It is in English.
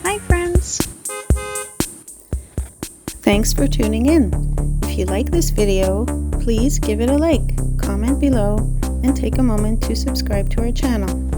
Hi friends! Thanks for tuning in. If you like this video, please give it a like, comment below, and take a moment to subscribe to our channel.